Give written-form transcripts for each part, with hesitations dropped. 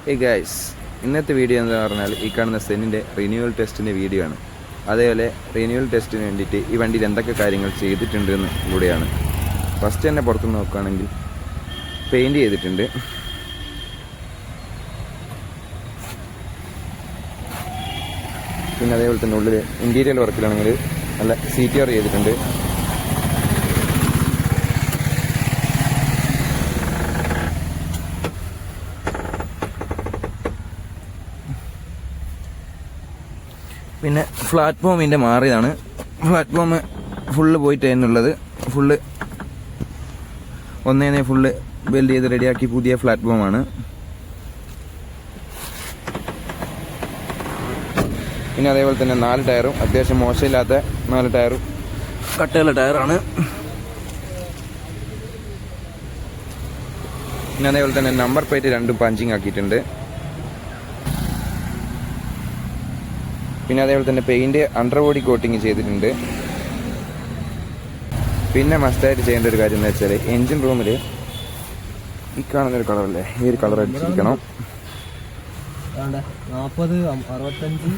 Hey guys, ഇന്നത്തെ video എന്ന് പറഞ്ഞാൽ ഈ കാണുന്ന സെന്നിൻ്റെ റിന്യൂവൽ ടെസ്റ്റിൻ്റെ വീഡിയോ ആണ്. അതേപോലെ റിന്യൂവൽ ടെസ്റ്റിന് വേണ്ടിയിട്ട് ഈ വണ്ടിയിൽ എന്തൊക്കെ കാര്യങ്ങൾ ചെയ്തിട്ടുണ്ടെന്ന് കൂടെയാണ്. ഫസ്റ്റ് തന്നെ പുറത്ത് നോക്കുകയാണെങ്കിൽ പെയിൻറ്റ് ചെയ്തിട്ടുണ്ട്. പിന്നെ അതേപോലെ തന്നെ ഉള്ളിൽ ഇൻറ്റീരിയൽ വർക്കിലാണെങ്കിൽ നല്ല CTR ചെയ്തിട്ടുണ്ട്. പിന്നെ പ്ലാറ്റ്ഫോമിൻ്റെ മാറിയതാണ്. പ്ലാറ്റ്ഫോം ഫുള്ള് പോയിട്ടായിരുന്നുള്ളത്. ഫുള്ള് ഒന്നേനെ ഫുള്ള് ബിൽഡ് ചെയ്ത് റെഡിയാക്കി പുതിയ പ്ലാറ്റ്ഫോമാണ്. പിന്നെ അതേപോലെ തന്നെ 4 ടയറും അത്യാവശ്യം മോശമില്ലാത്ത 4 ടയറും കട്ടയുള്ള ടയറാണ്. പിന്നെ അതേപോലെ തന്നെ നമ്പർ പ്ലേറ്റ് 2 പഞ്ചിങ് ആക്കിയിട്ടുണ്ട്. പിന്നെ അതേപോലെ തന്നെ പെയിൻറ്റ് അണ്ടർ ബോഡി കോട്ടിങ് ചെയ്തിട്ടുണ്ട്. പിന്നെ മസ്റ്റായിട്ട് ചെയ്യേണ്ട ഒരു കാര്യം എന്ന് വെച്ചാൽ എൻജിൻ റൂമിൽ ഈ കാണുന്നൊരു കളറല്ലേ, ഈ ഒരു കളർ അടിച്ചിരിക്കണം. 40, 65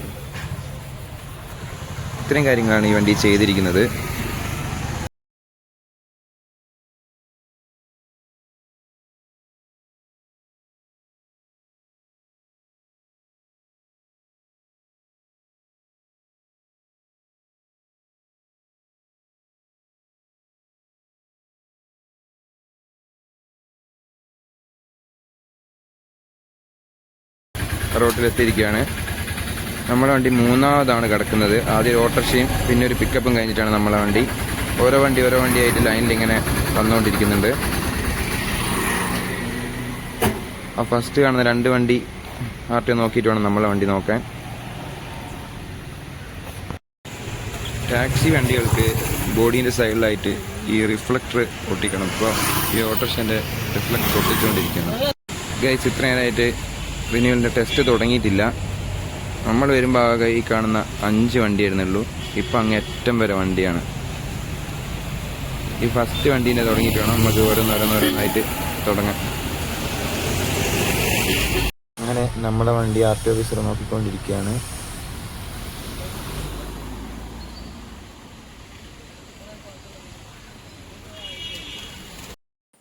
ഇത്രയും കാര്യങ്ങളാണ് ഈ വണ്ടി ചെയ്തിരിക്കുന്നത്. റോട്ടിലെത്തിയിരിക്കുകയാണ്. നമ്മുടെ വണ്ടി 3ാമതാണ് കിടക്കുന്നത്. ആദ്യം ഓട്ടോറിക്ഷയും പിന്നെ ഒരു പിക്കപ്പും കഴിഞ്ഞിട്ടാണ് നമ്മളെ വണ്ടി. ഓരോ വണ്ടിയായിട്ട് ലൈനിൽ ഇങ്ങനെ വന്നുകൊണ്ടിരിക്കുന്നുണ്ട്. ആ ഫസ്റ്റ് കാണുന്ന 2 വണ്ടി RTO നോക്കിയിട്ട് വേണം നമ്മളെ വണ്ടി നോക്കാൻ. ടാക്സി വണ്ടികൾക്ക് ബോഡീൻ്റെ സൈഡിലായിട്ട് ഈ റിഫ്ലക്ടർ ഒട്ടിക്കണം. ഇപ്പോൾ ഈ ഓട്ടോറിക്ഷൻ്റെ റിഫ്ലക്ടർ ഒട്ടിച്ചുകൊണ്ടിരിക്കുകയാണ്. ഗൈസ്, ഇത്ര നേരമായിട്ട് റിന്യൂവലിൻ്റെ ടെസ്റ്റ് തുടങ്ങിയിട്ടില്ല. നമ്മൾ വരുമ്പോൾ ആകെ ഈ കാണുന്ന 5 വണ്ടിയായിരുന്നുള്ളൂ. ഇപ്പം അങ്ങേറ്റം വരെ വണ്ടിയാണ്. ഈ ഫസ്റ്റ് വണ്ടീനെ തുടങ്ങിയിട്ട് വേണം നമുക്ക് ഓരോന്നോരോന്നായിട്ട് തുടങ്ങാം. അങ്ങനെ നമ്മുടെ വണ്ടി RTO ഓഫീസർ നോക്കിക്കൊണ്ടിരിക്കുകയാണ്.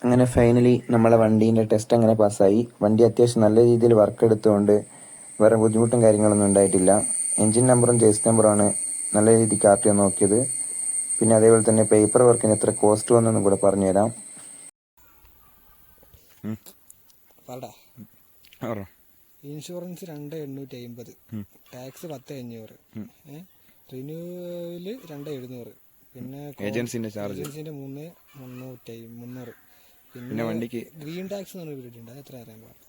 അങ്ങനെ ഫൈനലി നമ്മളെ വണ്ടീൻ്റെ ടെസ്റ്റ് അങ്ങനെ പാസ്സായി. വണ്ടി അത്യാവശ്യം നല്ല രീതിയിൽ വർക്ക് എടുത്തുകൊണ്ട് വേറെ ബുദ്ധിമുട്ടും കാര്യങ്ങളൊന്നും ഉണ്ടായിട്ടില്ല. എൻജിൻ നമ്പറും ചേസ് നമ്പറുമാണ് നല്ല രീതിക്ക് RTO നോക്കിയത്. പിന്നെ അതേപോലെ തന്നെ പേപ്പർ വർക്കിന് എത്ര കോസ്റ്റ് വന്നെന്നും കൂടെ പറഞ്ഞുതരാം. ഇൻഷുറൻസ് 2,850, ടാക്സ് 10,500, റിന്യൂവല് 2,700, പിന്നെ ഏജൻസിന്റെ ചാർജ് 300. പിന്നെ വണ്ടിക്ക് ഗ്രീൻ ടാക്സ് എന്ന് പറഞ്ഞ പീരീഡ് ഉണ്ട്. അത് എത്ര അറിയാൻ പാടില്ല.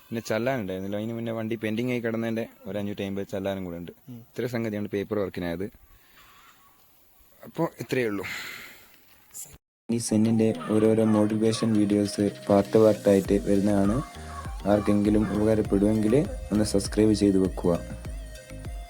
പിന്നെ ചല്ലാനുണ്ടായിരുന്നില്ല. അതിന് മുന്നേ വണ്ടി പെൻഡിങ് ആയി കിടന്നതിൻ്റെ ഒരു 550 ചല്ലാനും കൂടെ ഉണ്ട്. ഇത്ര സംഗതിയാണ് പേപ്പർ വർക്കിനായത്. അപ്പോൾ ഇത്രയേ ഉള്ളൂ. ഈ സെന്നിൻ്റെ ഓരോരോ മോട്ടിവേഷൻ വീഡിയോസ് പാർട്ടായിട്ട് വരുന്നതാണ്. ആർക്കെങ്കിലും ഉപകാരപ്പെടുമെങ്കിൽ ഒന്ന് സബ്സ്ക്രൈബ് ചെയ്ത് വെക്കുക.